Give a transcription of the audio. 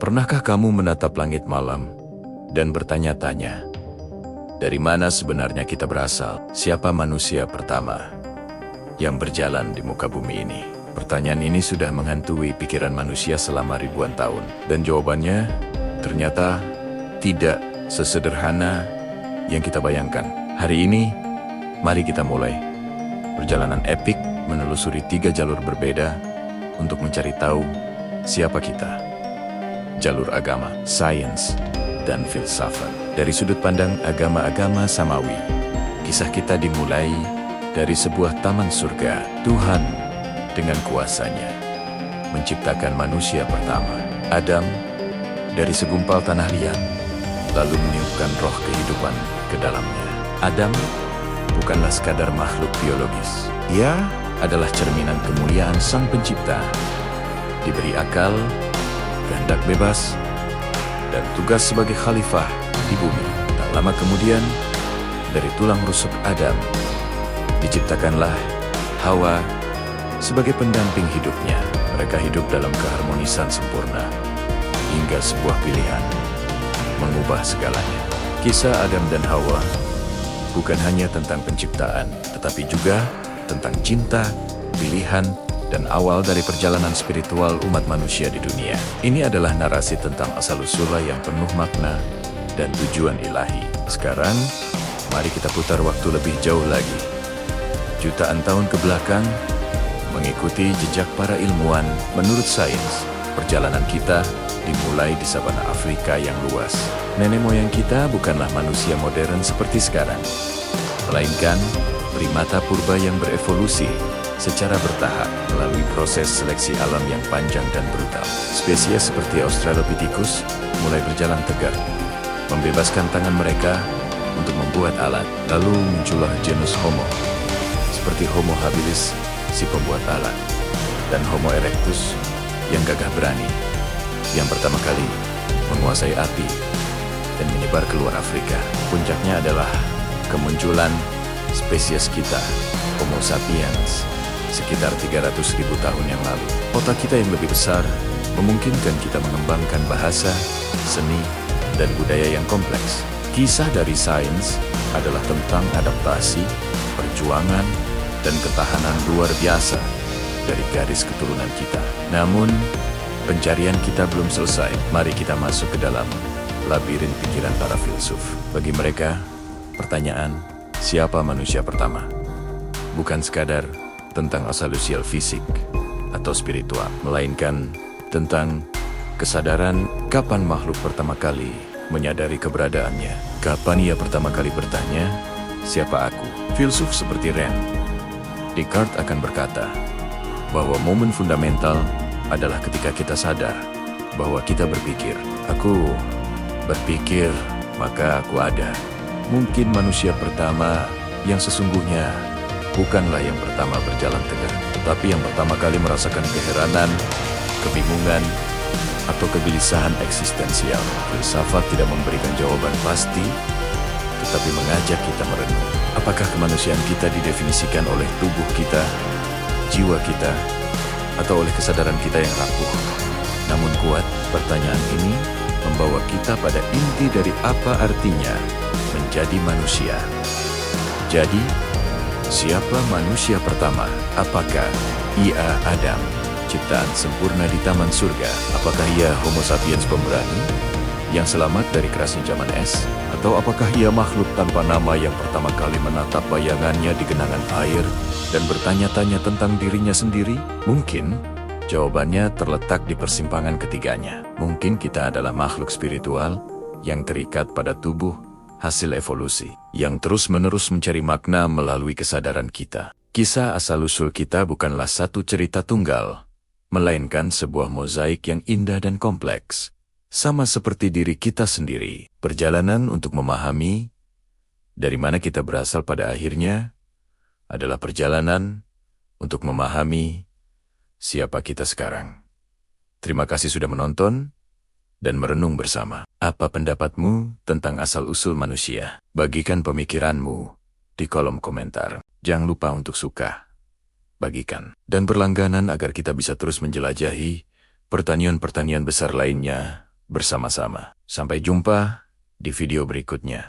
Pernahkah kamu menatap langit malam dan bertanya-tanya, dari mana sebenarnya kita berasal? Siapa manusia pertama yang berjalan di muka bumi ini? Pertanyaan ini sudah menghantui pikiran manusia selama ribuan tahun. Dan jawabannya ternyata tidak sesederhana yang kita bayangkan. Hari ini, mari kita mulai perjalanan epik menelusuri 3 jalur berbeda untuk mencari tahu siapa kita. Jalur agama, sains, dan filsafat. Dari sudut pandang agama-agama samawi, kisah kita dimulai dari sebuah taman surga. Tuhan dengan kuasanya menciptakan manusia pertama, Adam, dari segumpal tanah liat, lalu meniupkan roh kehidupan ke dalamnya. Adam bukanlah sekadar makhluk biologis. Ia adalah cerminan kemuliaan Sang Pencipta, diberi akal, kehendak bebas, dan tugas sebagai khalifah di bumi. Tak lama kemudian, dari tulang rusuk Adam, diciptakanlah Hawa sebagai pendamping hidupnya. Mereka hidup dalam keharmonisan sempurna, hingga sebuah pilihan mengubah segalanya. Kisah Adam dan Hawa bukan hanya tentang penciptaan, tetapi juga tentang cinta, pilihan, dan awal dari perjalanan spiritual umat manusia di dunia. Ini adalah narasi tentang asal-usul yang penuh makna dan tujuan ilahi. Sekarang, mari kita putar waktu lebih jauh lagi. Jutaan tahun ke belakang, mengikuti jejak para ilmuwan. Menurut sains, perjalanan kita dimulai di savana Afrika yang luas. Nenek moyang kita bukanlah manusia modern seperti sekarang, melainkan primata purba yang berevolusi secara bertahap melalui proses seleksi alam yang panjang dan brutal. Spesies seperti Australopithecus mulai berjalan tegak, membebaskan tangan mereka untuk membuat alat. Lalu muncullah genus Homo, seperti Homo habilis, si pembuat alat, dan Homo erectus yang gagah berani, yang pertama kali menguasai api dan menyebar keluar Afrika. Puncaknya adalah kemunculan spesies kita, Homo sapiens, sekitar 300.000 tahun yang lalu. Otak kita yang lebih besar memungkinkan kita mengembangkan bahasa, seni, dan budaya yang kompleks. Kisah dari sains adalah tentang adaptasi, perjuangan, dan ketahanan luar biasa dari garis keturunan kita. Namun, pencarian kita belum selesai. Mari kita masuk ke dalam labirin pikiran para filsuf. Bagi mereka, pertanyaan, siapa manusia pertama? Bukan sekadar tentang asal-usul fisik atau spiritual, melainkan tentang kesadaran kapan makhluk pertama kali menyadari keberadaannya. Kapan ia pertama kali bertanya, siapa aku? Filsuf seperti Rene Descartes akan berkata bahwa momen fundamental adalah ketika kita sadar bahwa kita berpikir. Aku berpikir, maka aku ada. Mungkin manusia pertama yang sesungguhnya bukanlah yang pertama berjalan tegak, tetapi yang pertama kali merasakan keheranan, kebingungan, atau kegelisahan eksistensial. Filsafat tidak memberikan jawaban pasti, tetapi mengajak kita merenung. Apakah kemanusiaan kita didefinisikan oleh tubuh kita, jiwa kita, atau oleh kesadaran kita yang rapuh? Namun kuat, pertanyaan ini membawa kita pada inti dari apa artinya menjadi manusia. Jadi, siapa manusia pertama? Apakah ia Adam, ciptaan sempurna di taman surga? Apakah ia Homo sapiens pemberani yang selamat dari kerasnya zaman es? Atau apakah ia makhluk tanpa nama yang pertama kali menatap bayangannya di genangan air dan bertanya-tanya tentang dirinya sendiri? Mungkin jawabannya terletak di persimpangan ketiganya. Mungkin kita adalah makhluk spiritual yang terikat pada tubuh hasil evolusi, yang terus-menerus mencari makna melalui kesadaran kita. Kisah asal-usul kita bukanlah satu cerita tunggal, melainkan sebuah mozaik yang indah dan kompleks. Sama seperti diri kita sendiri, perjalanan untuk memahami dari mana kita berasal pada akhirnya adalah perjalanan untuk memahami siapa kita sekarang. Terima kasih sudah menonton dan merenung bersama. Apa pendapatmu tentang asal-usul manusia? Bagikan pemikiranmu di kolom komentar. Jangan lupa untuk suka, bagikan, dan berlangganan agar kita bisa terus menjelajahi pertanian-pertanian besar lainnya bersama-sama. Sampai jumpa di video berikutnya.